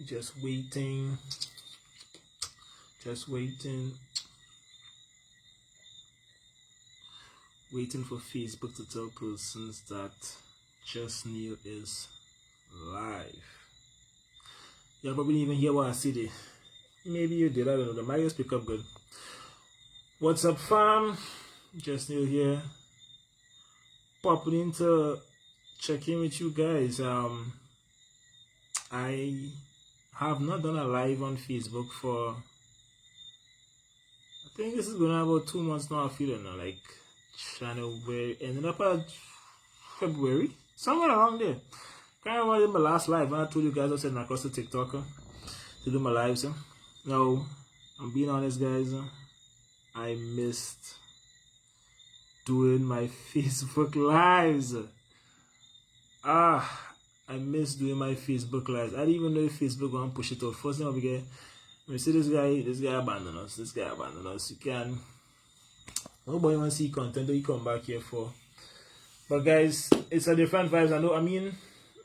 Just waiting. Waiting for Facebook to tell persons that Just Neal is live. You probably didn't even hear what I said. Maybe you did, I don't know. The mic just pick up good. What's up, fam? Just Neal here. Popping in to check in with you guys. I have not done a live on Facebook for, I think this is going on about 2 months now. I feel it now, like January, ended up at February, somewhere around there. Can't remember my last live when I told you guys I said I crossed the TikTok to do my lives. Now, I'm being honest, guys. I missed doing my Facebook lives. I miss doing my Facebook lives. I didn't even know if Facebook gonna push it out. First thing I began, when you see this guy abandoned us. You can, nobody wants to see content that you come back here for. But guys, it's a different vibes. I mean,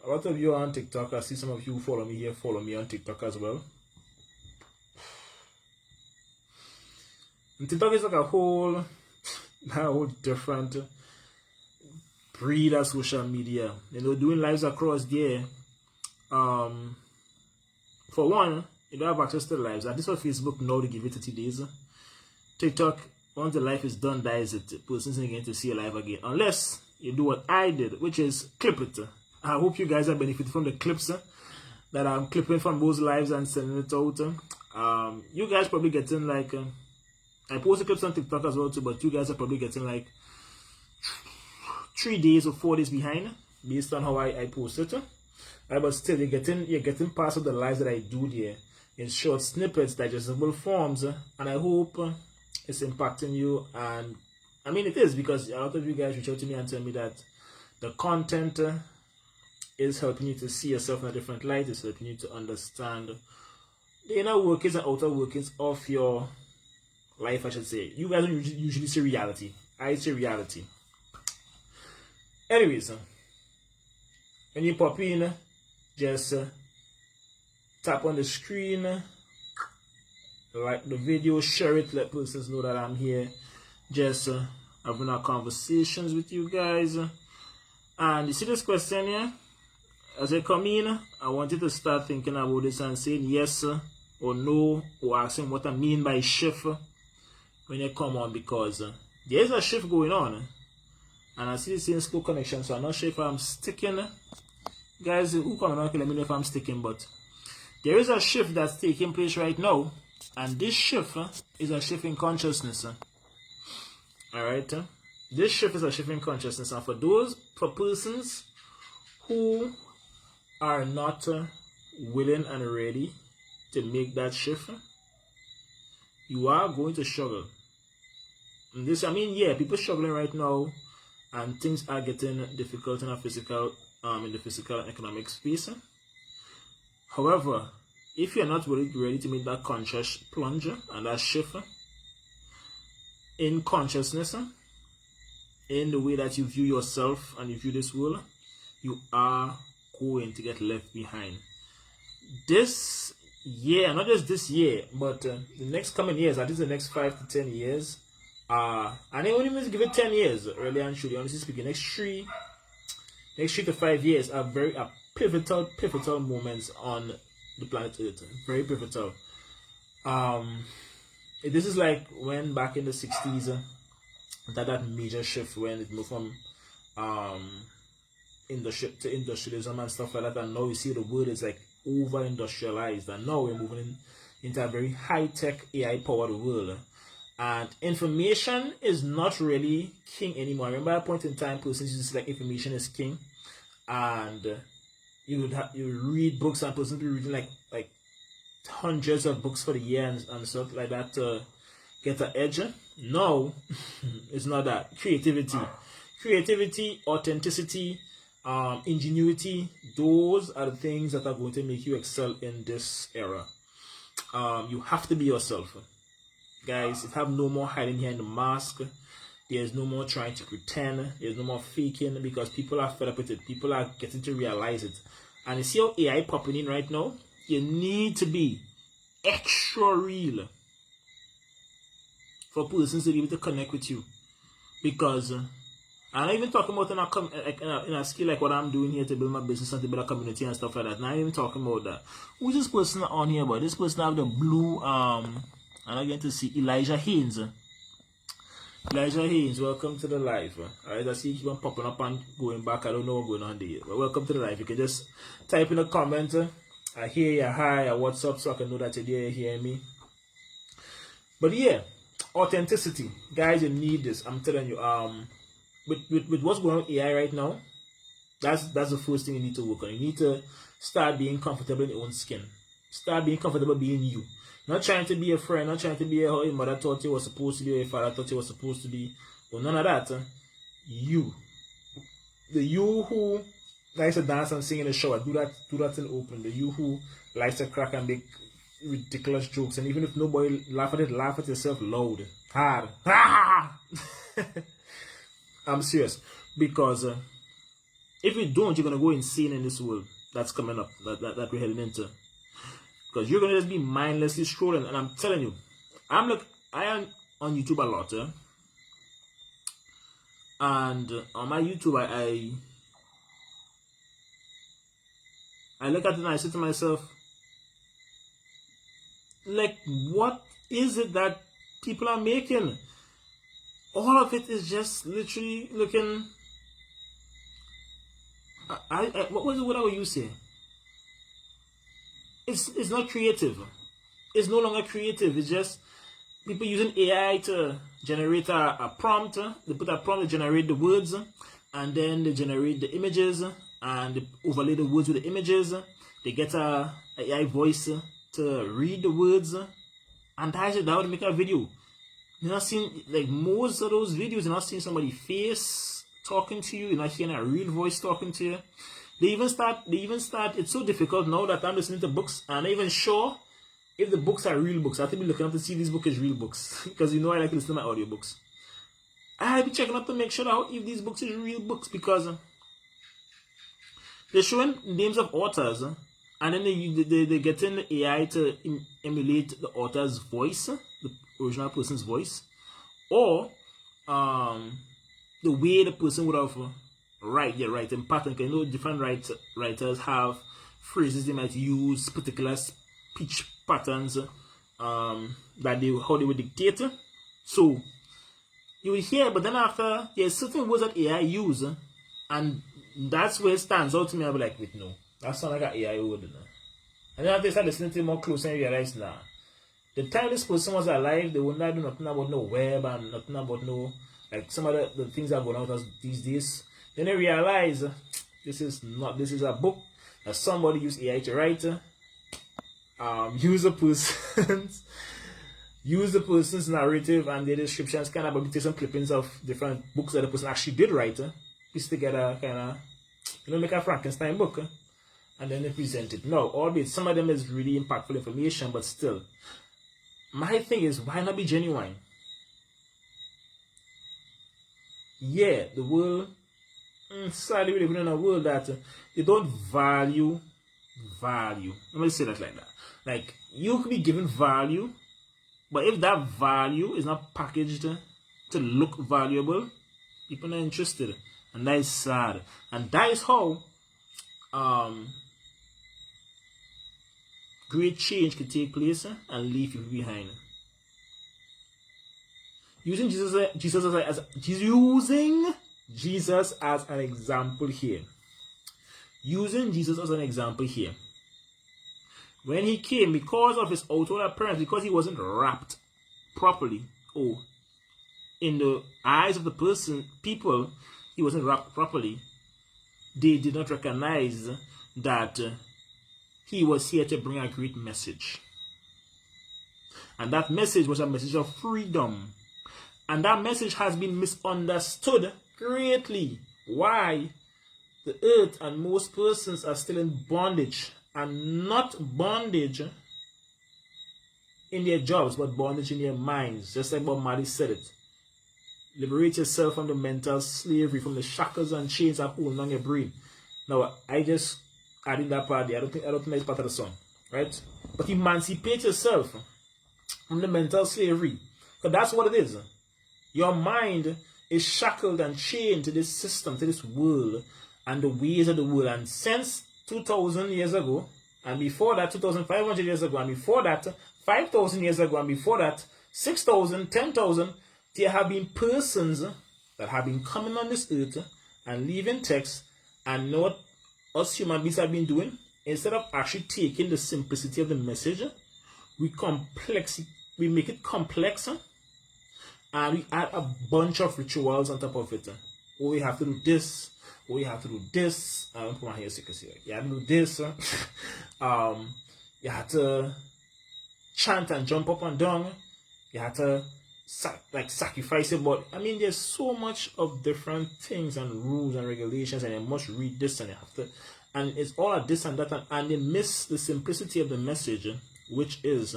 a lot of you are on TikTok. I see some of you who follow me here, follow me on TikTok as well. And TikTok is like a whole different breed of social media. Doing lives across there. For one, you don't have access to lives. And this is what Facebook know to give it 30 days. TikTok, once the life is done, dies it. The person's not going to see a live again. Unless you do what I did, which is clip it. I hope you guys are benefiting from the clips that I'm clipping from those lives and sending it out. You guys probably getting like, I post the clips on TikTok as well too, but you guys are probably getting like 3 days or 4 days behind based on how I post it. But still, you're getting parts of the lives that I do there in short snippets, digestible forms, and I hope it's impacting you. And I mean, it is, because a lot of you guys reach out to me and tell me that the content is helping you to see yourself in a different light. It's helping you to understand the inner workings and outer workings of your life, I should say. You guys don't usually say reality. I say reality. Anyways, when you pop in, just tap on the screen, like the video, share it, let persons know that I'm here, just having our conversations with you guys. And you see this question here? As I come in, I want you to start thinking about this and saying yes or no, or asking what I mean by shift when you come on, because there is a shift going on. And I see the same school connection, so I'm not sure if I'm sticking. Guys who come on, let me know if I'm sticking, but there is a shift that's taking place right now, and this shift is a shift in consciousness. Alright? This shift is a shift in consciousness, and for persons who are not willing and ready to make that shift, you are going to struggle. And this, I mean, yeah, people struggling right now, and things are getting difficult in the physical and economic space. However, if you're not really ready to make that conscious plunge and that shift in consciousness, in the way that you view yourself and you view this world, you are going to get left behind. This year, not just this year, but the next coming years, at least the next 5 to 10 years, and I only mean to give it 10 years, really and truly, honestly speaking. Next 3 to 5 years are pivotal moments on the planet Earth. Very pivotal. This is like when back in the 60s, that major shift when it moved from to industrialism and stuff like that, and now you see the world is like over industrialized, and now we're moving into a very high-tech AI powered world. And information is not really king anymore. I remember at a point in time, persons used to say like information is king, and you read books, and persons be reading like hundreds of books for the year and stuff like that to get an edge. No, it's not that. Creativity, authenticity, ingenuity, those are the things that are going to make you excel in this era. You have to be yourself. Guys, you have no more hiding behind the mask. There's no more trying to pretend. There's no more faking, because people are fed up with it. People are getting to realize it. And you see how AI popping in right now? You need to be extra real for persons to be able to connect with you. Because I'm not even talking about in a skill like what I'm doing here to build my business and to build a community and stuff like that. Not even talking about that. Who's this person on here? But this person have the blue I'm going to see Elijah Haynes. Elijah Haynes, welcome to the live. Alright, I see you keep on popping up and going back. I don't know what's going on there. But welcome to the live. You can just type in a comment. I hear you, hi, or what's up, so I can know that you're there, you hear me. But yeah, authenticity. Guys, you need this. I'm telling you, with what's going on with AI right now, that's the first thing you need to work on. You need to start being comfortable in your own skin. Start being comfortable being you. Not trying to be a friend, not trying to be how your mother thought you was supposed to be, or your father thought you was supposed to be, or none of that. You. The you who likes to dance and sing in the shower, do that in open. The you who likes to crack and make ridiculous jokes, and even if nobody laugh at it, laugh at yourself loud, hard. I'm serious, because if you don't, you're gonna go insane in this world that's coming up, that we're heading into. Because you're gonna just be mindlessly scrolling, and I'm telling you, I am on YouTube a lot, and on my YouTube, I look at it and I say to myself, like, what is it that people are making? All of it is just literally looking. What was the word I would use here? It's not creative. It's no longer creative. It's just people using AI to generate a prompt. They put a prompt to generate the words, and then they generate the images, and they overlay the words with the images. They get a AI voice to read the words, and that's it. That would make a video. You're not seeing, like, most of those videos, you're not seeing somebody's face talking to you. You're not hearing a real voice talking to you. They even start, it's so difficult now that I'm listening to books, and I'm not even sure if the books are real books. I have to be looking up to see if this book is real books, because you know I like to listen to my audiobooks. I have to be checking up to make sure that if these books is real books, because they're showing names of authors, and then they get in the AI to emulate the author's voice, the original person's voice, or the way the person would have writing pattern. You know, different writers have phrases they might use, particular speech patterns how they would dictate. So you will hear, but then after there's certain words that AI use, and that's where it stands out to me. I'll be like, wait, no, that sounds like an AI word. And then after I start listening to it more closely, and realize, nah, the time this person was alive, they would not do nothing about no web and nothing about no, like, some of the things that are going on these days. Then they realize this is a book that somebody used AI to write. Use the person's narrative and their descriptions, kind of take some clippings of different books that the person actually did write, piece together, kind of, make a Frankenstein book, and then they present it. No, albeit some of them is really impactful information, but still, my thing is, why not be genuine? Yeah, the world, sadly, we live in a world that they don't value. Let me say that like that. Like, you could be given value, but if that value is not packaged to look valuable, people are not interested, and that is sad. And that is how great change can take place and leave people behind. Using Jesus as an example here. Using Jesus as an example here. When he came, because of his outward appearance, because he wasn't wrapped properly, in the eyes of the people, he wasn't wrapped properly, they did not recognize that he was here to bring a great message. And that message was a message of freedom. And that message has been misunderstood greatly. Why? The earth and most persons are still in bondage, and not bondage in their jobs, but bondage in their minds. Just like Bob Marley said it. Liberate yourself from the mental slavery, from the shackles and chains that hold on your brain. Now, I just added that part there. I don't think that's part of the song. right? But emancipate yourself from the mental slavery. Because that's what it is. Your mind is shackled and chained to this system, to this world, and the ways of the world. And since 2,000 years ago, and before that, 2,500 years ago, and before that, 5,000 years ago, and before that, 6,000, 10,000, there have been persons that have been coming on this earth and leaving texts, and know what us human beings have been doing? Instead of actually taking the simplicity of the message, we make it complex, and we add a bunch of rituals on top of it. Oh, we have to do this. Oh, we have to do this. I don't put my hair so you can see. You have to do this. You have to chant and jump up and down. You have to sacrifice it. But I mean, there's so much of different things and rules and regulations, and you must read this, and you have to, and it's all of this and that, and they miss the simplicity of the message, which is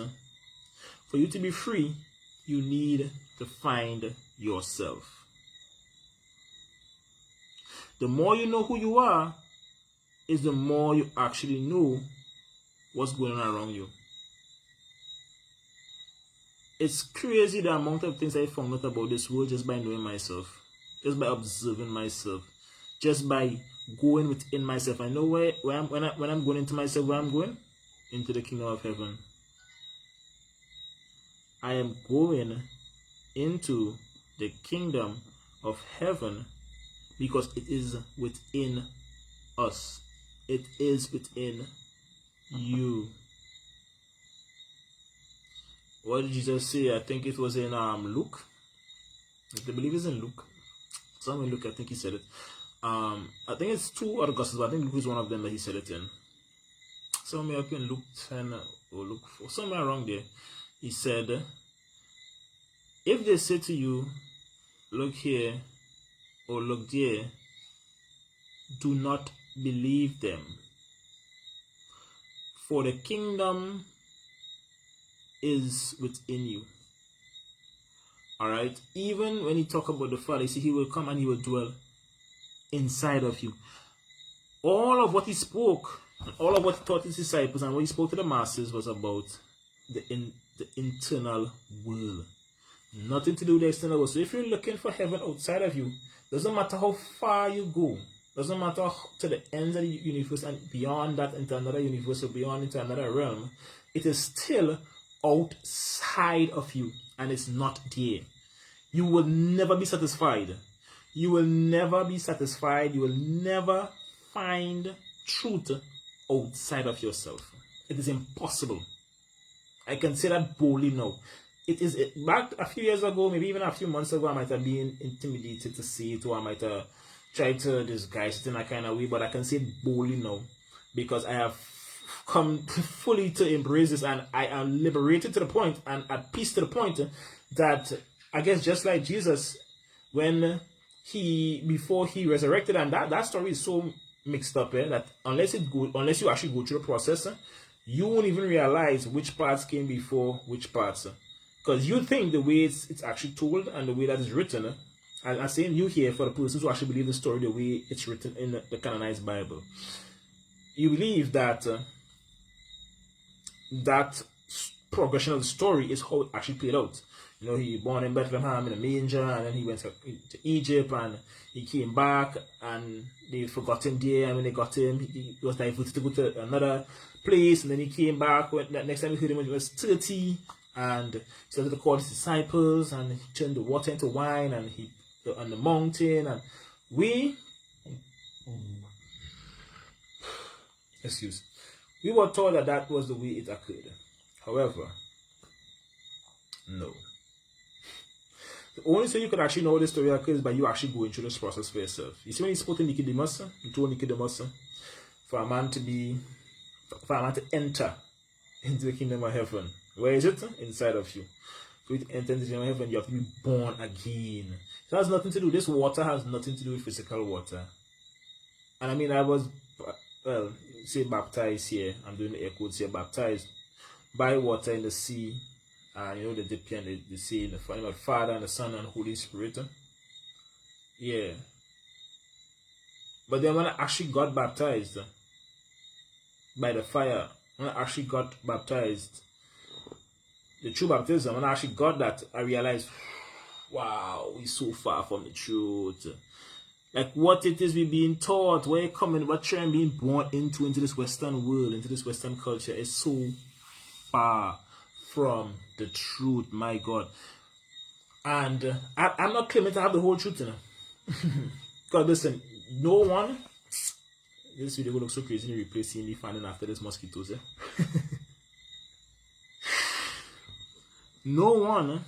for you to be free, you need to find yourself. The more you know who you are, is the more you actually know what's going on around you. It's crazy the amount of things I found out about this world just by knowing myself, just by observing myself, just by going within myself. I know when I'm going into myself, where I'm going? Into the kingdom of heaven. I am going into the kingdom of heaven because it is within us. It is within you. What did Jesus say? I think it was in Luke. I believe it's in Luke. Somewhere in Luke, I think he said it. I think it's two other gospels, but I think Luke is one of them that he said it in. Somewhere up in Luke 10 or Luke 4, somewhere around there, he said, if they say to you, look here or look there, do not believe them. For the kingdom is within you. Alright? Even when he talk about the Father, see, he will come and he will dwell inside of you. All of what he spoke, all of what he taught his disciples, and what he spoke to the masses was about the internal world. Nothing to do with the external world. So if you're looking for heaven outside of you, doesn't matter how far you go, doesn't matter to the ends of the universe and beyond that into another universe or beyond into another realm, it is still outside of you and it's not there. You will never be satisfied. You will never be satisfied. You will never find truth outside of yourself. It is impossible. I can say that boldly now. It is back a few years ago, maybe even a few months ago, I might have been intimidated to say it, or I might have tried to disguise it in a kind of way, but I can say it boldly now because I have come fully to embrace this, and I am liberated to the point and at peace to the point that I guess just like Jesus, when before he resurrected, and that story is so mixed up that unless you actually go through the process, you won't even realize which parts came before which parts. Because you think the way it's actually told and the way that it's written, and I'm saying you here for the persons who actually believe the story the way it's written in the canonized Bible, you believe that that progression of the story is how it actually played out. You know, he was born in Bethlehem in a manger, and then he went to Egypt, and he came back, and they forgot him there, and when they got him, he was diverted to go to another place, and then he came back. Next time we heard him when he was 30, and he started to call his disciples, and he turned the water into wine, and he on the mountain, and we were told that that was the way it occurred. However, no. The only way you could actually know this story occurred is by you actually going through this process for yourself. You see, when he spoke to Nicodemus, he told Nicodemus, for a man to enter into the kingdom of heaven, where is it? Inside of you. For you to enter into the kingdom of heaven, you have to be born again. It has nothing to do. This water has nothing to do with physical water. And I mean, I was, well, say baptized here. I'm doing the air quotes here. Baptized by water in the sea. And you know, the dip and the sea in the name of the Father and the Son and the Holy Spirit. Yeah. But then when I actually got baptized by the fire when I actually got baptized, the true baptism, when I actually got that, I realized, wow, we're so far from the truth. Like what it is we're being taught, where you're coming, what you're being born into this Western world, into this Western culture, is so far from the truth, my God. And I'm not claiming to have the whole truth, you know. God, listen, no one, this video will look so crazy when you replace me finding after this mosquitoes, eh? No one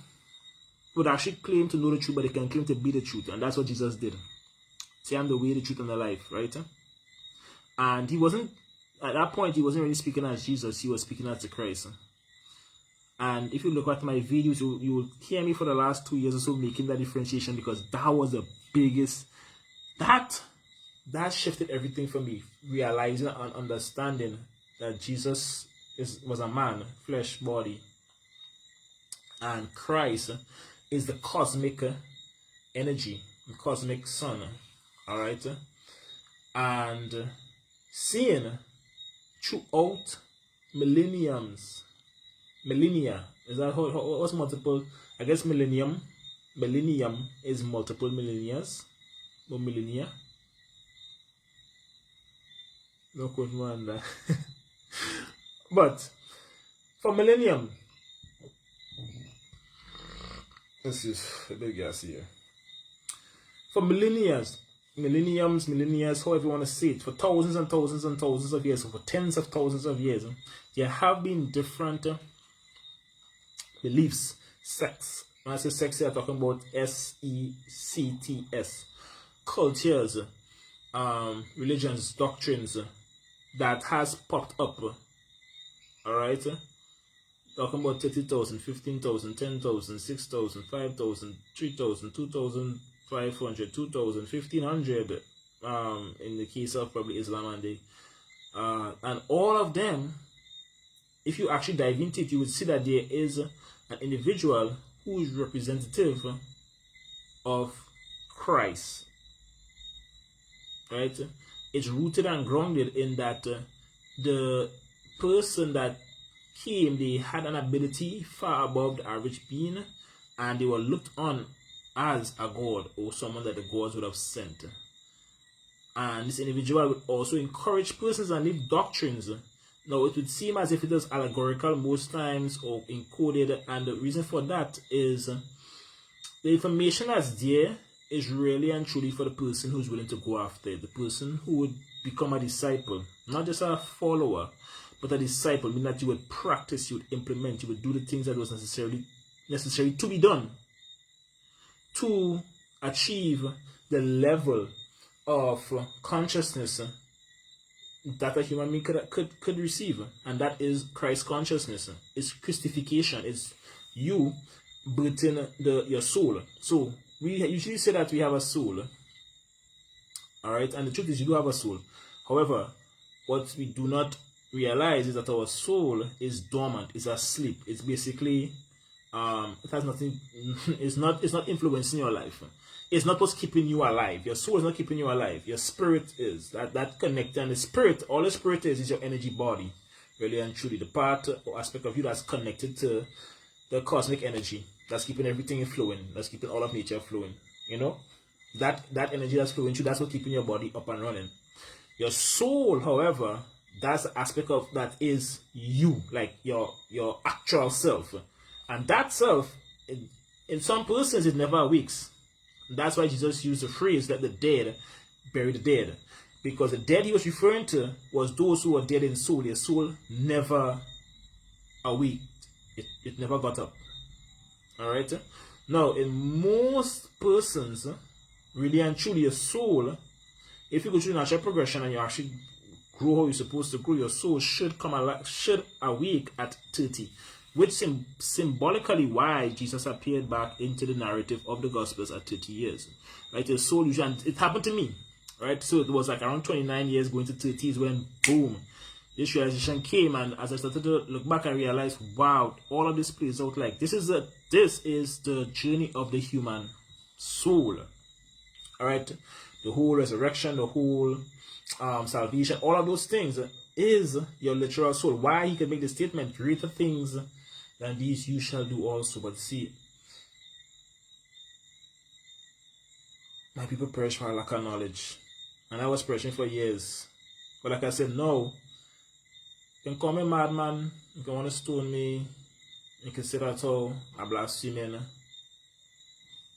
would actually claim to know the truth, but they can claim to be the truth. And that's what Jesus did. Say, I'm the way, the truth, and the life, right? And he wasn't, at that point, he wasn't really speaking as Jesus. He was speaking as the Christ. And if you look at my videos, you will hear me for the last 2 years or so making that differentiation, because that was the biggest, that shifted everything for me. Realizing and understanding that Jesus was a man, flesh, body, and Christ is the cosmic energy, the cosmic sun. All right, and seeing throughout millennia, is that what's multiple? I guess millennium is multiple millennias, or millennia. No quote more on that. But for millennium, this is a big gas here. For millenniums, however you want to say it, for thousands and thousands and thousands of years, or for tens of thousands of years, there have been different beliefs, sects. When I say sects, I'm talking about sects, cultures, religions, doctrines that has popped up. All right, talking about 30,000, 15,000, 10,000, 6,000, 5,000, 3,000, 2,500, 2,000, 1,500. In the case of probably Islam and all of them, if you actually dive into it, you would see that there is an individual who is representative of Christ. Right? It's rooted and grounded in that the person that came, they had an ability far above the average being, and they were looked on as a god, or someone that the gods would have sent. And this individual would also encourage persons and leave doctrines. Now, it would seem as if it is allegorical most times, or encoded, and the reason for that is the information that's there is really and truly for the person who's willing to go after it, the person who would become a disciple, not just a follower, but a disciple, meaning that you would practice, you would implement, you would do the things that was necessary to be done to achieve the level of consciousness that a human being could receive, and that is Christ consciousness. It's Christification. It's you birthing your soul. So we usually say that we have a soul, all right, and the truth is you do have a soul. However, what we do not realize is that our soul is dormant, is asleep. It's basically it has nothing. It's not influencing your life. It's not what's keeping you alive. Your soul is not keeping you alive. Your spirit is. That connect, and the spirit, all the spirit is your energy body, really and truly. The part or aspect of you that's connected to the cosmic energy, that's keeping everything flowing, that's keeping all of nature flowing. You know, that energy that's flowing through, that's what's keeping your body up and running. Your soul, however, that's the aspect of that is you, like your actual self. And that self, in some persons, it never awakes. That's why Jesus used the phrase that the dead bury the dead. Because the dead he was referring to was those who were dead in soul. Their soul never awake. It never got up. Alright? Now, in most persons, really and truly, your soul, if you go through natural progression and you actually grow how you're supposed to grow, your soul should awake at 30. Which symbolically why Jesus appeared back into the narrative of the Gospels at 30 years. Right? Your soul usually, and it happened to me. Right? So it was like around 29 years going to 30 is when, boom, this realization came. And as I started to look back, I realized, wow, all of this plays out like this is the journey of the human soul. All right? The whole resurrection, the whole salvation, all of those things is your literal soul. Why he can make the statement, greater things than these you shall do also. But see, my people perish for lack of knowledge. And I was perishing for years. But like I said, no. You can call me madman. You can want to stone me. You can say that all I blaspheme.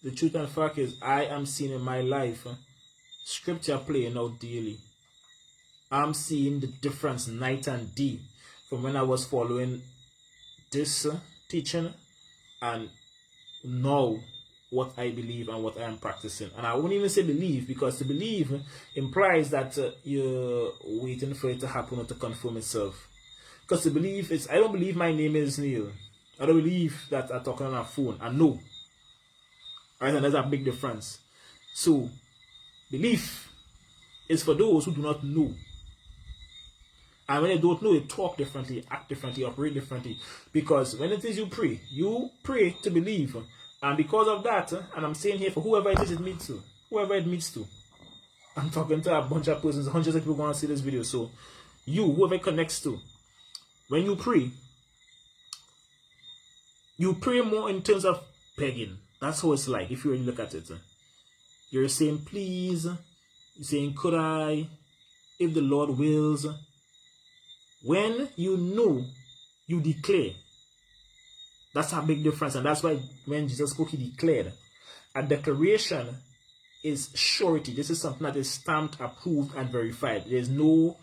The truth and fact is, I am seeing in my life scripture playing out daily. I'm seeing the difference night and day from when I was following this teaching and now what I believe and what I am practicing. And I won't even say believe, because to believe implies that you're waiting for it to happen or to confirm itself. Because to believe is, I don't believe my name is Neal. I don't believe that I'm talking on a phone. I know. Right, and there's a big difference. So, belief is for those who do not know. And when they don't know, they talk differently, act differently, operate differently. Because when it is you pray to believe. And because of that, and I'm saying here for whoever it is it meets to, whoever it meets to. I'm talking to a bunch of persons, hundreds of people going to see this video. So, you, whoever it connects to, when you pray more in terms of begging. That's how it's like, if you really look at it. You're saying, please. You're saying, could I? If the Lord wills. When you know, you declare. That's a big difference. And that's why when Jesus spoke, he declared. A declaration is surety. This is something that is stamped, approved, and verified. There's no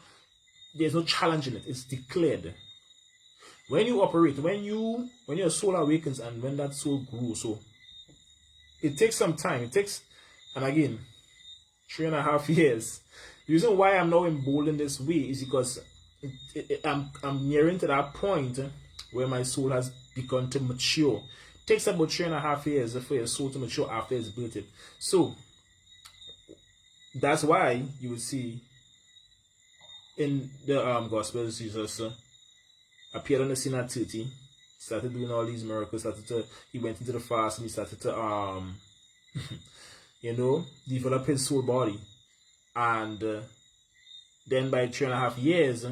challenge in it. It's declared. When you operate, when your soul awakens and when that soul grows, so it takes some time. It takes, and again, 3.5 years. The reason why I'm now emboldened this way is because I'm nearing to that point where my soul has begun to mature. It takes about 3.5 years for your soul to mature after it's birthed. So that's why you will see in the Gospels, Jesus appeared on the scene at 30, started doing all these miracles, he went into the fast and he started to develop his soul body. And then by 3.5 years,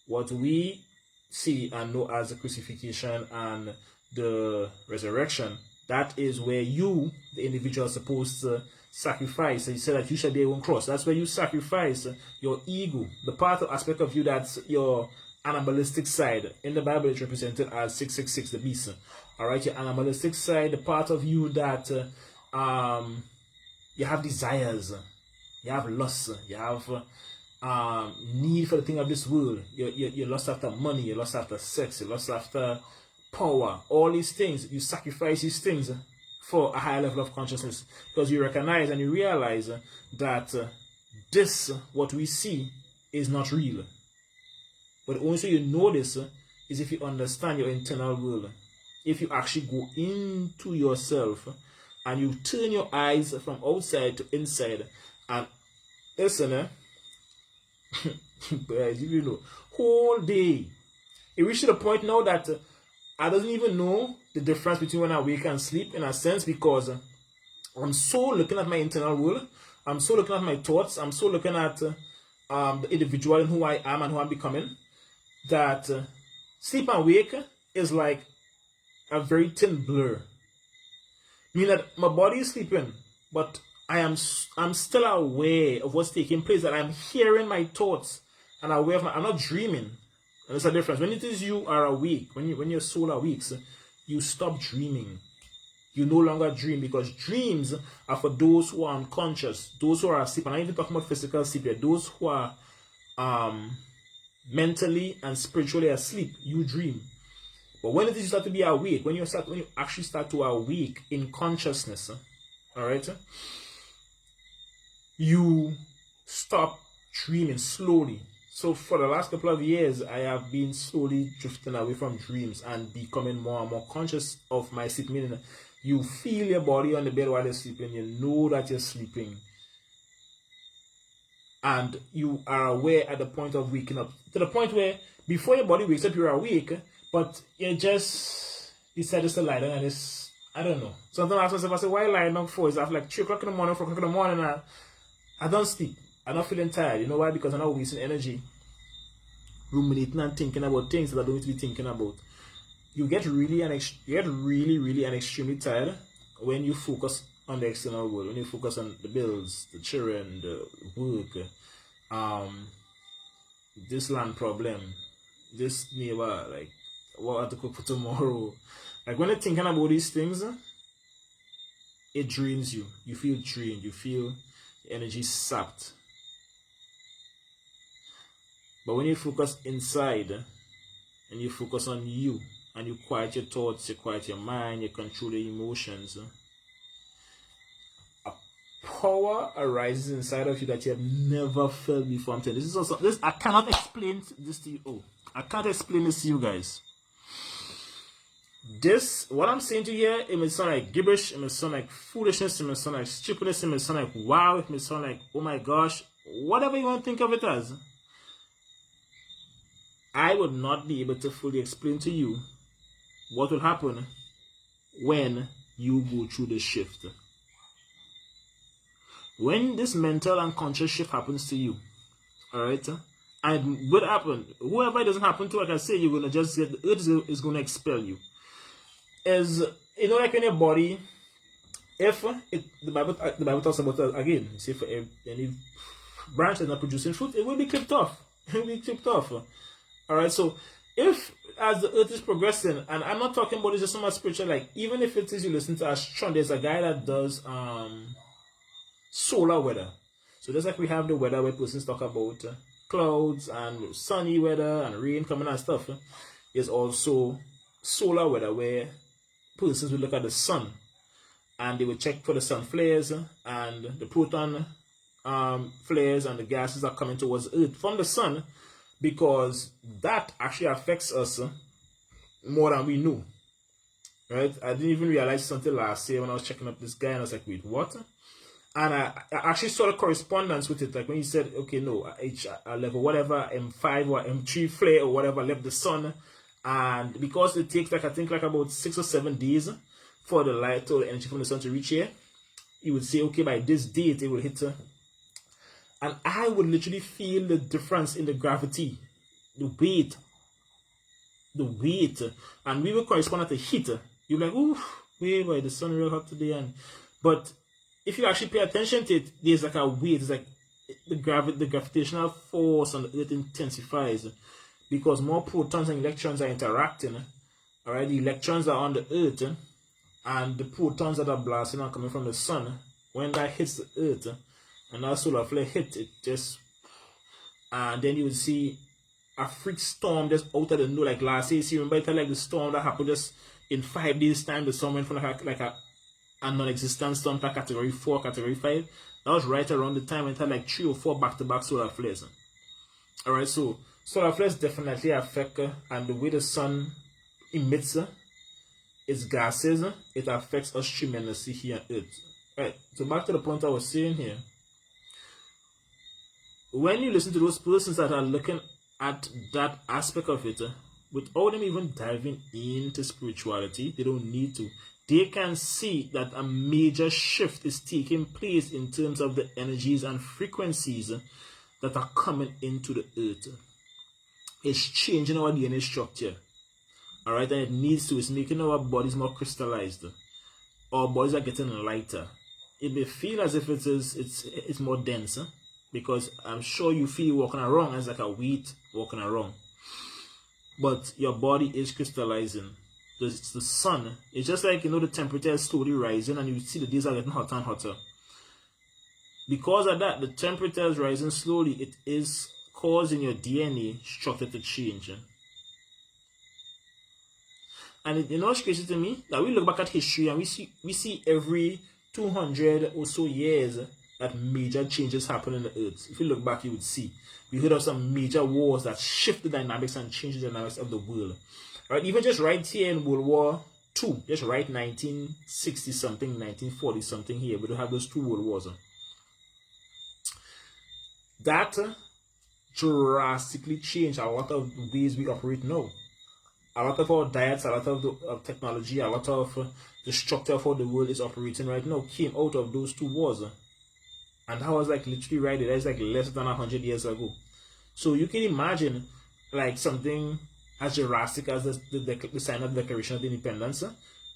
what we see and know as the crucifixion and the resurrection, that is where you, the individual, are supposed to sacrifice. So he said that you shall bear your own cross. That's where you sacrifice your ego, the part or aspect of you that's your animalistic side. In the Bible, it's represented as 666, the beast. All right, your animalistic side, the part of you that you have desires, you have lust, you have need for the thing of this world. You're lust after money, you're lust after sex, you're lust after power. All these things, you sacrifice these things for a higher level of consciousness, because you recognize and you realize that this, what we see, is not real. But the only way you know this is if you understand your internal world. If you actually go into yourself and you turn your eyes from outside to inside and listen, you know, whole day. It reached to the point now that I don't even know the difference between when I wake and sleep, in a sense, because I'm so looking at my internal world. I'm so looking at my thoughts. I'm so looking at the individual and who I am and who I'm becoming, that sleep and wake is like a very thin blur. Meaning that my body is sleeping, but I'm still aware of what's taking place, that I'm hearing my thoughts and aware of I'm not dreaming. And there's a difference. When it is you are awake, when your soul awakes, you stop dreaming. You no longer dream, because dreams are for those who are unconscious, those who are asleep. And I'm not even talking about physical sleep here. Those who are mentally and spiritually asleep, you dream. But when it is you start to be awake, when you actually start to awake in consciousness, all right, you stop dreaming slowly. So for the last couple of years, I have been slowly drifting away from dreams and becoming more and more conscious of my sleep. Meaning, you feel your body on the bed while you're sleeping. You know that you're sleeping. And you are aware at the point of waking up. To the point where before your body wakes up, you're awake, but you just decide to lie down and it's, I don't know. Sometimes I ask myself, I say, why lie down for? It's after like 3 o'clock in the morning, 4 o'clock in the morning, I don't sleep. I'm not feeling tired. You know why? Because I'm not wasting energy ruminating and thinking about things that I don't need to be thinking about. You get really and extremely tired when you focus on the external world, when you focus on the bills, the children, the work, this land problem, this neighbor, like what to cook for tomorrow. Like when you're thinking about these things, it drains you. You feel drained. You feel the energy sapped. But when you focus inside and you focus on you and you quiet your thoughts, you quiet your mind, you control your emotions, a power arises inside of you that you have never felt before. I'm telling you, this is also this. I cannot explain this to you. Oh, I can't explain this to you guys. This, what I'm saying to you here, it may sound like gibberish, it may sound like foolishness, it may sound like stupidness, it may sound like wow, it may sound like oh my gosh, whatever you want to think of it as. I would not be able to fully explain to you what will happen when you go through the shift. When this mental and conscious shift happens to you, alright, and what happen, whoever it doesn't happen to, like I say, you're going to just get, the earth is going to expel you. As you know, like in your body, if the Bible talks about again, say for any branch that's not producing fruit, it will be clipped off. It will be clipped off. All right. So if as the earth is progressing, and I'm not talking about it just so much spiritual, like even if it is you listen to Astron, there's a guy that does solar weather. So just like we have the weather where persons talk about clouds and sunny weather and rain coming and stuff, there's also solar weather where persons will look at the sun and they will check for the sun flares and the proton flares and the gases are coming towards Earth from the sun, because that actually affects us more than we know. Right? I didn't even realize something last year when I was checking up this guy and I was like, wait, what? And I actually saw the correspondence with it. Like when he said, okay, no, I level whatever M5 or M3 flare or whatever left the sun. And because it takes like I think like about 6 or 7 days for the light or the energy from the sun to reach here, he would say, okay, by this date it will hit. And I would literally feel the difference in the gravity, the weight, and we will correspond at the heat. You're like, oof, wait, boy, the sun real hot today. But if you actually pay attention to it, there's like a weight. It's like the gravitational force on the earth intensifies, because more protons and electrons are interacting. All right, the electrons are on the earth, and the protons that are blasting are coming from the sun. When that hits the earth, and that solar flare hit it, just and then you will see a freak storm just out of the blue. Like last year, you remember it like the storm that happened just in 5 days' time. The storm went from like a non-existent storm to category 4, category 5. That was right around the time when it had like 3 or 4 back-to-back solar flares. All right, so solar flares definitely affect, and the way the sun emits its gases, it affects us tremendously here on Earth. Right, so back to the point I was saying here. When you listen to those persons that are looking at that aspect of it, without them even diving into spirituality, they don't need to. They can see that a major shift is taking place in terms of the energies and frequencies that are coming into the earth. It's changing our DNA structure. Alright, and it needs to. It's making our bodies more crystallized. Our bodies are getting lighter. It may feel as if it's more dense, because I'm sure you feel walking around as like a weight walking around. But your body is crystallizing. It's the sun. It's just like, the temperature is slowly rising and you see the days are getting hotter and hotter. Because of that, the temperature is rising slowly. It is causing your DNA structure to change. And it's crazy to me that we look back at history and we see every 200 or so years that major changes happen in the earth. If you look back, you would see. We heard of some major wars that shift the dynamics and change the dynamics of the world. Right? Even just right here in World War II, just right 1960 something, 1940 something here, we don't have those 2 world wars. That drastically changed a lot of the ways we operate now. A lot of our diets, a lot of the technology, a lot of the structure of how the world is operating right now came out of those 2 wars. And that was like literally right there. That's like less than 100 years ago. So you can imagine like something as drastic as the sign of the Declaration of Independence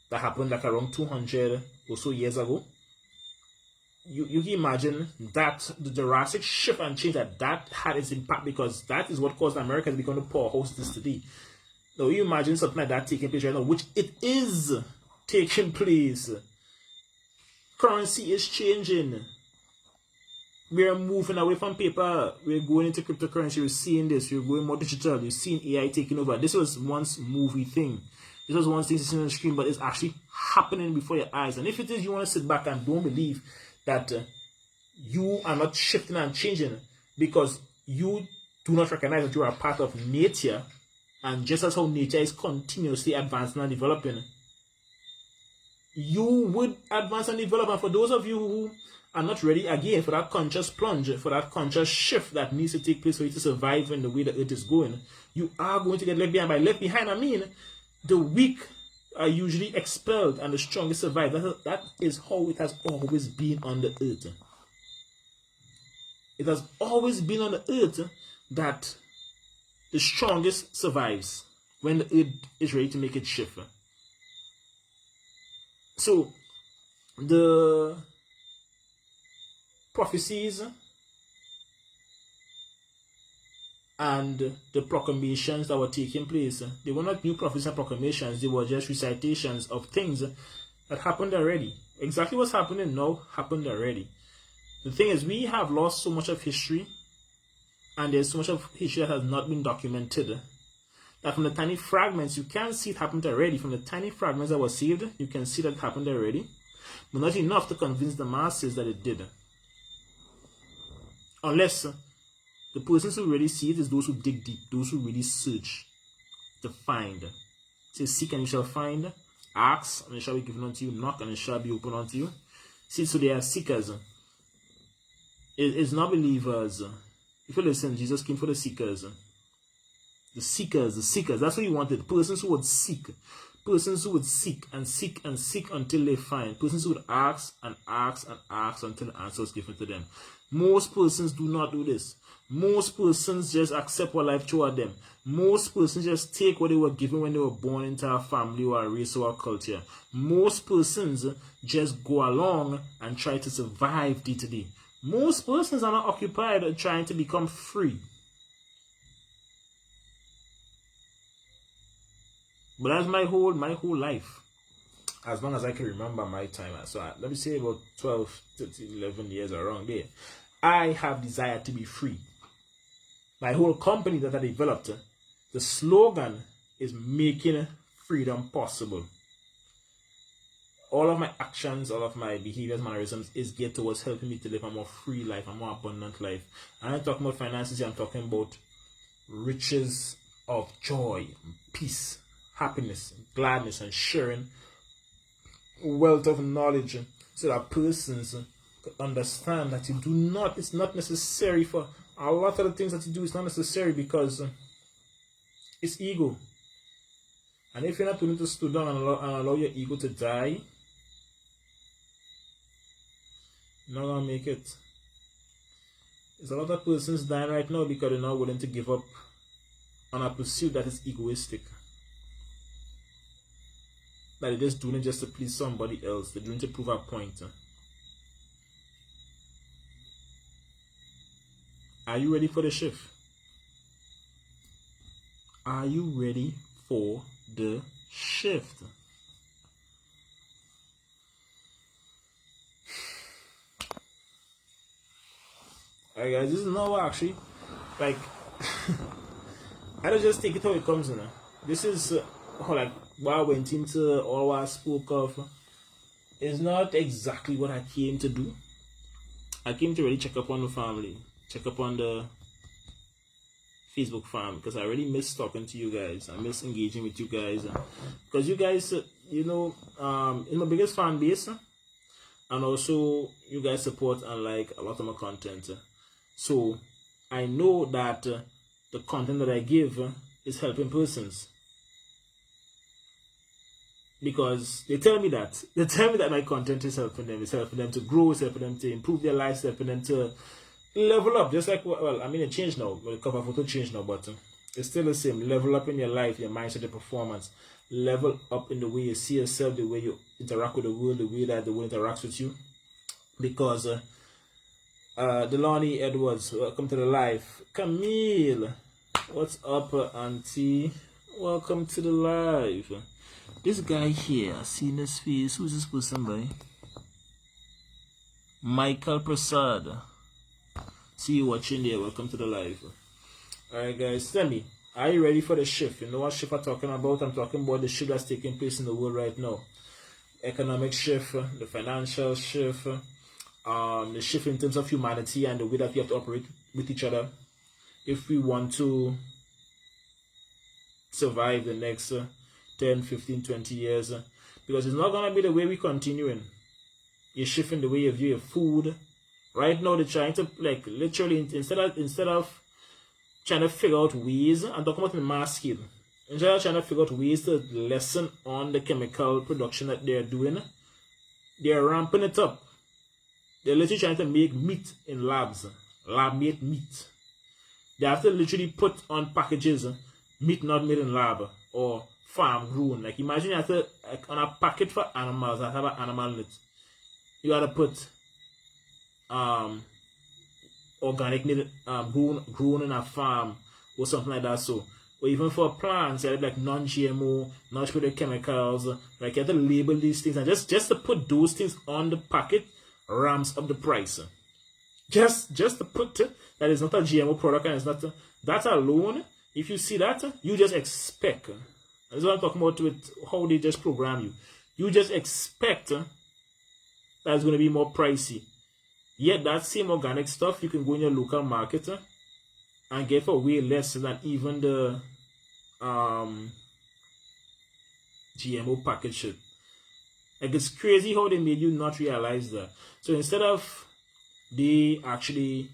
that happened like around 200 or so years ago. You can imagine that the drastic shift and change that had its impact, because that is what caused America to become the powerhouse it is today. Now you imagine something like that taking place right now, which it is taking place. Currency is changing. We're moving away from paper. We're going into cryptocurrency. We're seeing this. We're going more digital. You're seeing AI taking over. This was once movie thing. This was once thing to see on the screen, but it's actually happening before your eyes. And if it is, you want to sit back and don't believe that you are not shifting and changing because you do not recognize that you are a part of nature, and just as how nature is continuously advancing and developing, you would advance and develop. And for those of you who are not ready again for that conscious plunge, for that conscious shift that needs to take place for you to survive in the way the earth is going, you are going to get left behind. By left behind, I mean the weak are usually expelled and the strongest survive. That is how it has always been on the earth. It has always been on the earth that the strongest survives when the earth is ready to make its shift. So the prophecies and the proclamations that were taking place, they were not new prophecies and proclamations, they were just recitations of things that happened already. Exactly what's happening now happened already. The thing is, we have lost so much of history, and there's so much of history that has not been documented, that from the tiny fragments, you can see it happened already. From the tiny fragments that were saved, you can see that it happened already, but not enough to convince the masses that it did. Unless the persons who really see it is those who dig deep, those who really search to find. Say, seek and you shall find, ask and it shall be given unto you, knock and it shall be opened unto you. See, so they are seekers. It's not believers. If you listen, Jesus came for the seekers. The seekers, that's what he wanted. Persons who would seek. Persons who would seek and seek and seek until they find. Persons who would ask and ask and ask until the answer is given to them. Most persons do not do this. Most persons just accept what life throws at them. Most persons just take what they were given when they were born into a family or a race or a culture. Most persons just go along and try to survive day to day. Most persons are not occupied trying to become free. But that's my whole life. As long as I can remember my time. So let me say about 12, 13, 11 years around there. I have desired to be free. My whole company that I developed, the slogan is making freedom possible. All of my actions, all of my behaviors, mannerisms is geared towards helping me to live a more free life, a more abundant life. I'm not talking about finances, I'm talking about riches of joy, peace, happiness, gladness, and sharing wealth of knowledge so that persons understand that you do not, it's not necessary for a lot of the things that you do. It's not necessary because it's ego. And if you're not willing to slow down and allow your ego to die, you're not going to make it. There's a lot of persons dying right now because they're not willing to give up on a pursuit that is egoistic. That they're just doing it just to please somebody else. They're doing it to prove a point. Are you ready for the shift? Are you ready for the shift? Alright guys, this is now actually, like, I don't just take it how it comes in. This is like what I went into, all what I spoke of. It's not exactly what I came to do. I came to really check up on the family, check up on the Facebook fam, because I really miss talking to you guys. I miss engaging with you guys, because you guys, you know, in my biggest fan base, and also you guys support and like a lot of my content. So I know that the content that I give is helping persons, because they tell me that my content is helping them. It's helping them to grow. It's helping them to improve their lives. It's helping them to level up. Just like, well, I mean, it changed now. Well, the cover photo changed now, but It's still the same. Level up in your life, your mindset, your performance. Level up in the way you see yourself, the way you interact with the world, the way that the world interacts with you. Because Delani Edwards, welcome to the live. Camille, what's up, auntie? Welcome to the live. This guy here, seen his face. Who's this person by? Michael Prasad. See you watching there. Welcome to the live. Alright guys, tell me, are you ready for the shift? You know what shift I'm talking about? I'm talking about the shift that's taking place in the world right now. Economic shift, the financial shift, the shift in terms of humanity and the way that we have to operate with each other if we want to survive the next 10, 15, 20 years. Because it's not going to be the way we continuing. You're shifting the way you view your food. Right now they're trying to, like, literally, instead of trying to figure out ways, I'm talking about the mass scale, instead of trying to figure out ways to lessen on the chemical production that they're doing, they're ramping it up. They're literally trying to make meat in labs, lab-made meat. They have to literally put on packages, meat not made in lab, or farm grown. Like, imagine you have to, like, on a packet for animals, that have an animal in it, you gotta put organic grown in a farm or something like that. So, or even for plants, you have like non-GMO, not with chemicals. Like, you have to label these things, and just to put those things on the packet ramps up the price. Just to put that is not a GMO product, and it's not that alone. If you see that, you just expect. That's what I'm talking about with how they just program you. You just expect that it's going to be more pricey. Yet that same organic stuff you can go in your local market and get for way less than even the GMO package shit. Like, it's crazy how they made you not realize that. So instead of they actually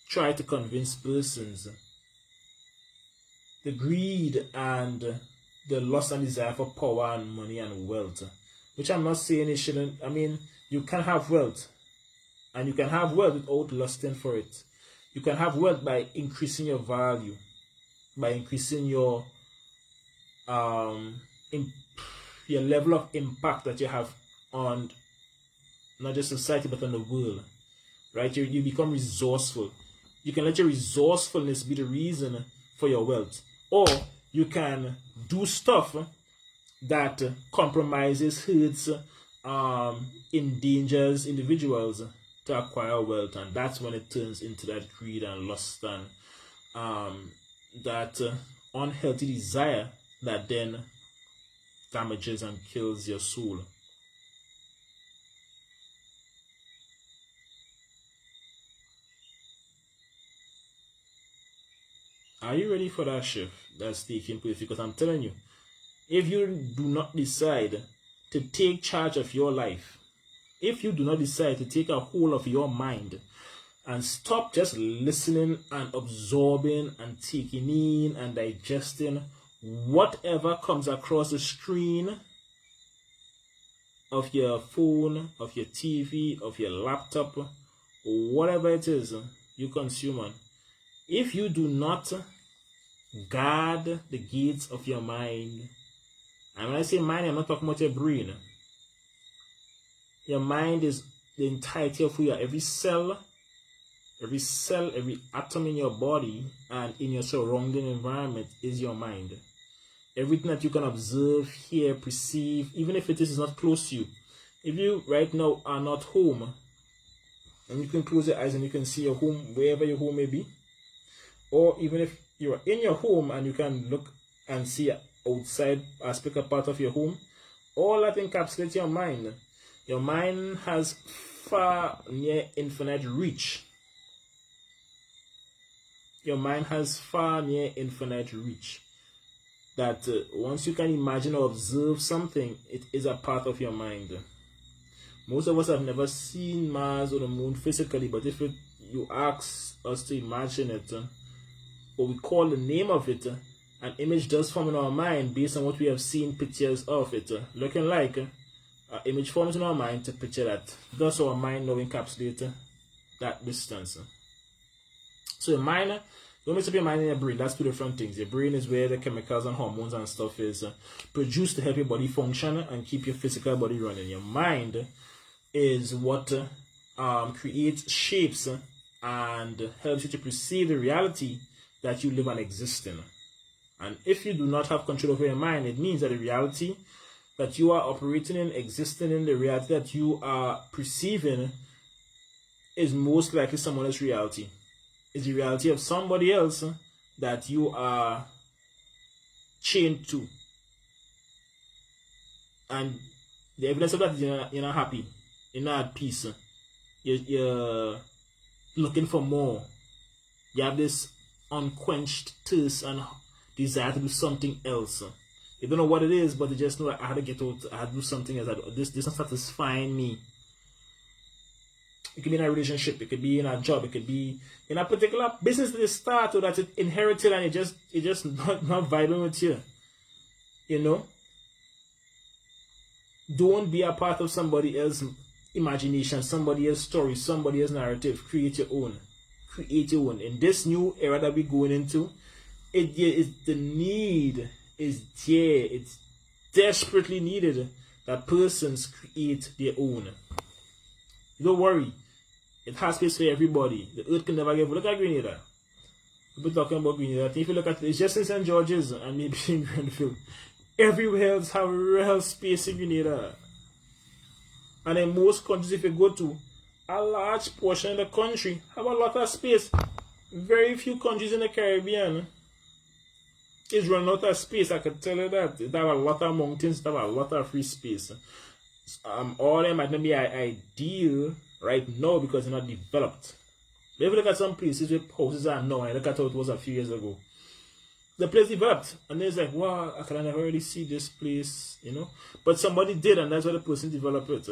try to convince persons, the greed and the lust and desire for power and money and wealth, which I'm not saying it shouldn't. I mean, you can have wealth. And you can have wealth without lusting for it. You can have wealth by increasing your value, by increasing your level of impact that you have on not just society but on the world. Right? You become resourceful. You can let your resourcefulness be the reason for your wealth. Or you can do stuff that compromises, hurts, endangers individuals to acquire wealth, and that's when it turns into that greed and lust and that unhealthy desire that then damages and kills your soul. Are you ready for that shift that's taking place? Because I'm telling you, if you do not decide to take charge of your life, if you do not decide to take a hold of your mind and stop just listening and absorbing and taking in and digesting whatever comes across the screen of your phone, of your TV, of your laptop, whatever it is you consume on, if you do not guard the gates of your mind, and when I say mind, I'm not talking about your brain. Your mind is the entirety of who you are. Every cell, every atom in your body and in your surrounding environment is your mind. Everything that you can observe, hear, perceive, even if it is not close to you. If you right now are not home, and you can close your eyes and you can see your home, wherever your home may be, or even if you are in your home and you can look and see outside aspect or part of your home, all that encapsulates your mind. Your mind has far near infinite reach. Your mind has far near infinite reach. That once you can imagine or observe something, it is a part of your mind. Most of us have never seen Mars or the moon physically, but if you ask us to imagine it, or we call the name of it, an image does form in our mind based on what we have seen pictures of it looking like. An image forms in our mind to picture that. Thus our mind now encapsulates that distance. So your Don't mix up your mind and your brain. That's two different things. Your brain is where the chemicals and hormones and stuff is produced to help your body function and keep your physical body running. Your mind is what creates shapes and helps you to perceive the reality that you live and exist in. And if you do not have control over your mind, it means that the reality that you are operating in, existing in, the reality that you are perceiving is most likely someone else's reality. It's the reality of somebody else that you are chained to. And the evidence of that is you're not happy. You're not at peace. You're looking for more. You have this unquenched thirst and desire to do something else. You don't know what it is, but you just know I had to get out, I had to do something else. This is not satisfying me. It could be in a relationship, it could be in a job, it could be in a particular business that you start or that it inherited and it just not vibing with you. You know? Don't be a part of somebody else's imagination, somebody else's story, somebody else's narrative. Create your own. Create your own. In this new era that we're going into, the need is there. It's desperately needed that persons create their own. Don't worry. It has space for everybody. The earth can never give. Look at Grenada. People talking about Grenada. If you look at it, it's just in St. George's and maybe in Grenfell. Everywhere else have real space in Grenada. And in most countries, if you go to, a large portion of the country have a lot of space. Very few countries in the Caribbean is running out of space. I can tell you that. They have a lot of mountains, they have a lot of free space. All them might not be ideal right now because they're not developed. But if you look at some places where houses are now, and look at how it was a few years ago, the place developed, and it's like, wow, I can never really see this place, you know. But somebody did, and that's why the person developed it.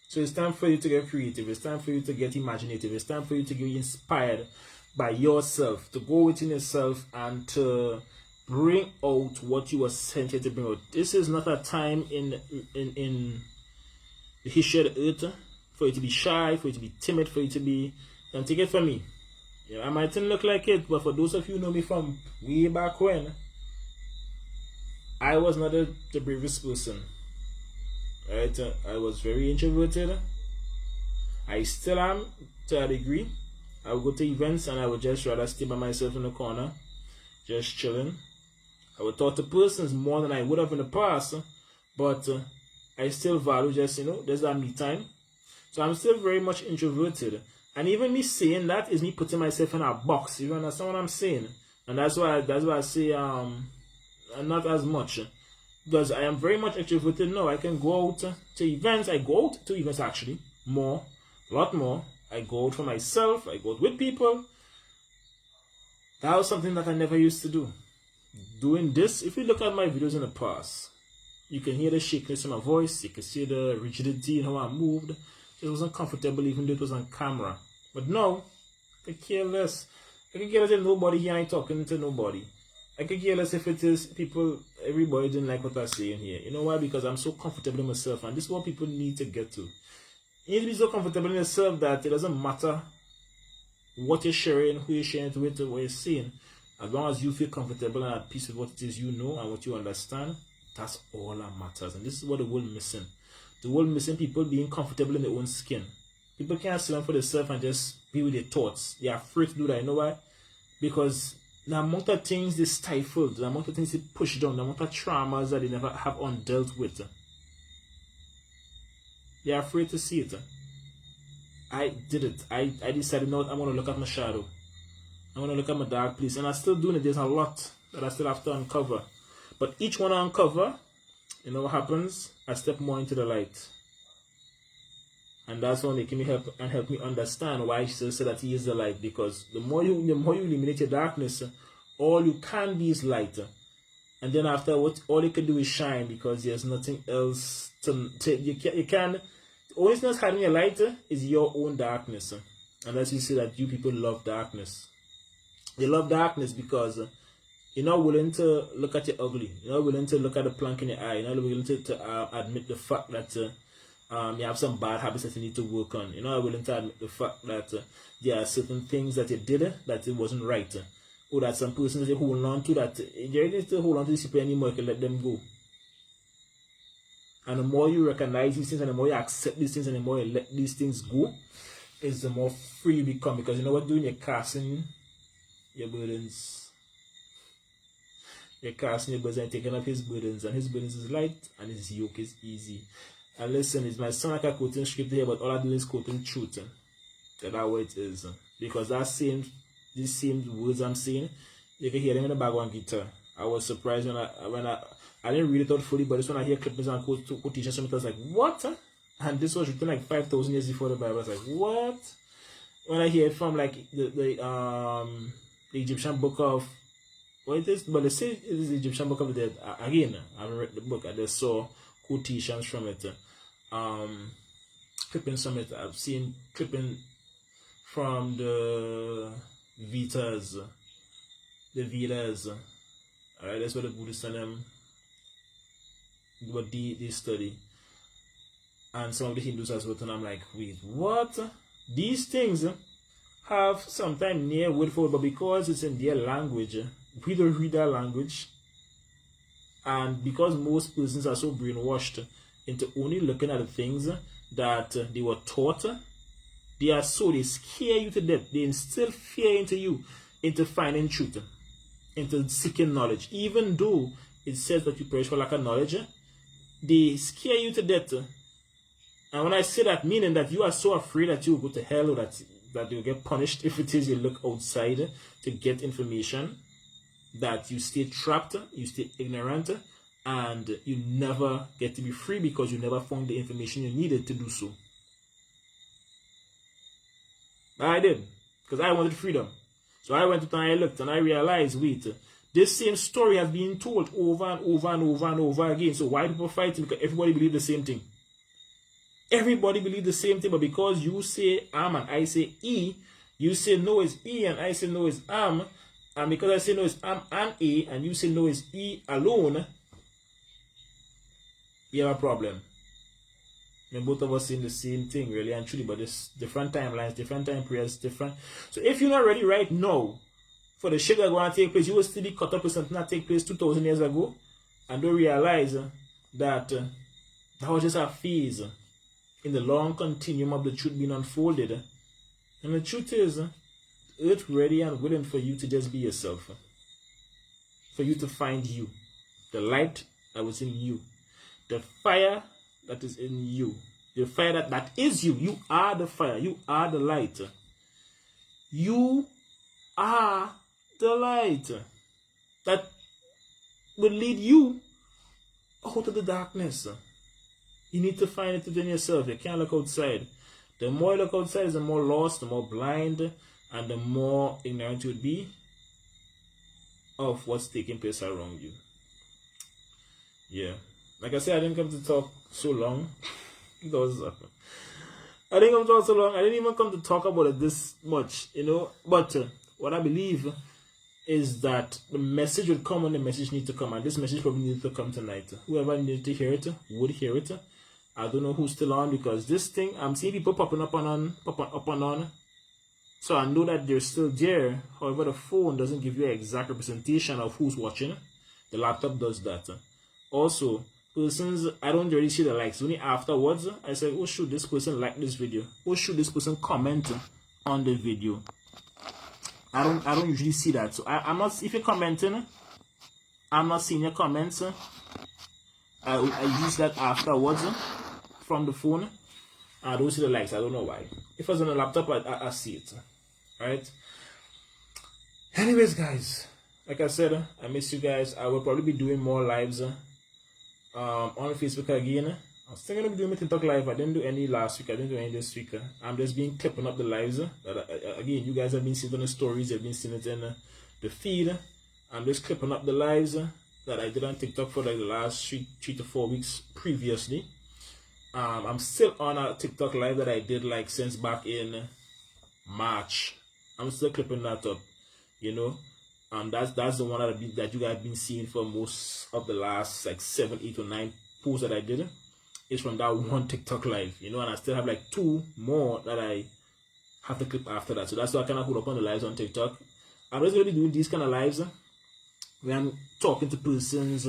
So it's time for you to get creative. It's time for you to get imaginative. It's time for you to get inspired by yourself, to go within yourself and to bring out what you were sent here to bring out. This is not a time in the history of the earth for you to be shy, for you to be timid, for you to be. And take it from me. Yeah, I mightn't look like it, but for those of you who know me from way back when, I was not the bravest person. Right? I was very introverted. I still am to a degree. I would go to events and I would just rather stay by myself in the corner, just chilling. I would talk to persons more than I would have in the past, but I still value just, you know, there's that me time. So I'm still very much introverted. And even me saying that is me putting myself in a box. You understand what I'm saying? And that's why I say not as much. Because I am very much extroverted now. I can go out to events. I go out to events actually. More. A lot more. I go out for myself. I go out with people. That was something that I never used to do. Doing this, if you look at my videos in the past, you can hear the shakiness in my voice. You can see the rigidity in how I moved. It wasn't comfortable even though it was on camera. But now, I could care less. I could care less if nobody here ain't talking to nobody. I could care less if it is people, everybody didn't like what I'm saying here. You know why? Because I'm so comfortable in myself. And this is what people need to get to. You need to be so comfortable in yourself that it doesn't matter what you're sharing, who you're sharing it with, or what you're saying. As long as you feel comfortable and at peace with what it is you know and what you understand, that's all that matters. And this is what the world missing. The world missing people being comfortable in their own skin. People can't sit down for themselves and just be with their thoughts. They are afraid to do that. You know why? Because the amount of things they stifled, the amount of things they pushed down, the amount of traumas that they never have undealt with. They are afraid to see it. I did it. I decided, no, I'm going to look at my shadow. I'm going to look at my dark place. And I'm still doing it. There's a lot that I still have to uncover. But each one I uncover, you know what happens? I step more into the light. And that's when making me help me understand why Jesus said that he is the light. Because the more you eliminate your darkness, all you can be is light. And then afterwards, all you can do is shine, because there's nothing else to you can. The only thing that's hiding your light is your own darkness. And that's you see that you people love darkness. They love darkness because you're not willing to look at your ugly. You're not willing to look at the plank in your eye. You're not willing to admit the fact that You have some bad habits that you need to work on. You're not willing to admit the fact that there are certain things that you did that it wasn't right. Or that some persons they hold on to that you need to hold on to these people anymore, you can let them go. And the more you recognize these things and the more you accept these things and the more you let these things go, is the more free you become. Because you know what doing? You're casting your burdens. You're casting your burdens and taking up his burdens. And his burdens is light and his yoke is easy. And listen, it might sound like I'm quoting scripture here, but all I do is quoting truth. That's how it is. Because these same words I'm saying, you can hear them in the background guitar. I was surprised when I didn't read it out fully, but this when I hear clippings and quotations from it, I was like, what? And this was written like 5,000 years before the Bible. I was like, what? When I hear it from like the Egyptian book of, what it is? But they say it is the Egyptian book of the dead. Again, I haven't read the book. I just saw quotations from it. Clippings from it. I've seen clipping from the Vedas. Alright, that's what the Buddhists and them what they study. And some of the Hindus as well, and I'm like, wait, what? These things have sometimes near word for word, but because it's in their language, we don't read that language. And because most persons are so brainwashed into only looking at the things that they were taught, they scare you to death. They instill fear into you, into finding truth, into seeking knowledge. Even though it says that you perish for lack of knowledge, they scare you to death. And when I say that, meaning that you are so afraid that you will go to hell or that you'll get punished if it is you look outside to get information, that you stay trapped, you stay ignorant, and you never get to be free because you never found the information you needed to do so. I did, because I wanted freedom. So I went and I looked and I realized, wait, this same story has been told over and over and over and over again. So why people fighting? Because everybody believes the same thing. Everybody believes the same thing, but because you say am and I say e, you say no is e and I say no is am, and because I say no is am and a, and you say no is e alone, we have a problem. And both of us saying the same thing, really and truly, but it's different timelines, different time periods, different. So if you're not ready right now for the shit that's going to take place, you will still be caught up with something that take place 2,000 years ago, and don't realize that that was just a phase in the long continuum of the truth being unfolded. And the truth is, earth ready and willing for you to just be yourself. For you to find you. The light that was in you. The fire that is in you. The fire that is you. You are the fire. You are the light. You are the light. That will lead you out of the darkness. You need to find it within yourself. You can't look outside. The more you look outside, the more lost, the more blind, and the more ignorant you would be of what's taking place around you. Yeah. Like I said, I didn't come to talk so long. I didn't come to talk so long. I didn't even come to talk about it this much, you know. But what I believe is that the message would come when the message needs to come. And this message probably needs to come tonight. Whoever needed to hear it would hear it. I don't know who's still on because this thing, I'm seeing people popping up and on. So I know that they're still there. However, the phone doesn't give you an exact representation of who's watching. The laptop does that. Also, persons, I don't really see the likes. Only afterwards, I say, oh shoot, this person liked this video. Oh shoot, this person comment on the video. I don't usually see that. So I'm not, if you're commenting, I'm not seeing your comments. I use that afterwards from the phone. I don't see the likes. I don't know why. If I was on a laptop, I see it. Alright? Anyways, guys, like I said, I miss you guys. I will probably be doing more lives on Facebook again. I'm still going to be doing my TikTok live. I didn't do any last week. I didn't do any this week. I'm just clipping up the lives. Again, you guys have been seeing on the stories. You've been seeing it in the feed. I'm just clipping up the lives that I did on TikTok for like the last three to 4 weeks previously. I'm still on a TikTok live that I did like since back in March. I'm still clipping that up, you know. That's the one that you guys have been seeing for most of the last like 7, 8, or 9 posts that I did. is from that one TikTok live, you know, and I still have like 2 more that I have to clip after that. So that's why I kind of put up on the lives on TikTok. I'm just going to be doing these kind of lives where I'm talking to persons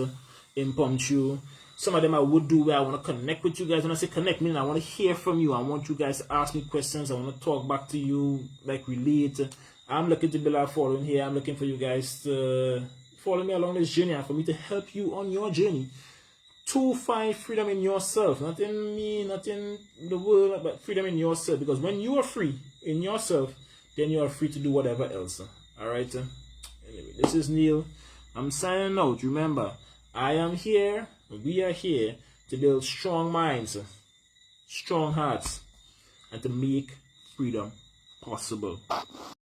impromptu. Some of them I would do where I want to connect with you guys. When I say connect, meaning I want to hear from you. I want you guys to ask me questions. I want to talk back to you, like relate. I'm looking to build a following here. I'm looking for you guys to follow me along this journey and for me to help you on your journey to find freedom in yourself. Not in me, not in the world, but freedom in yourself. Because when you are free in yourself, then you are free to do whatever else. Alright? Anyway, this is Neal. I'm signing out. Remember, I am here, we are here to build strong minds, strong hearts, and to make freedom possible.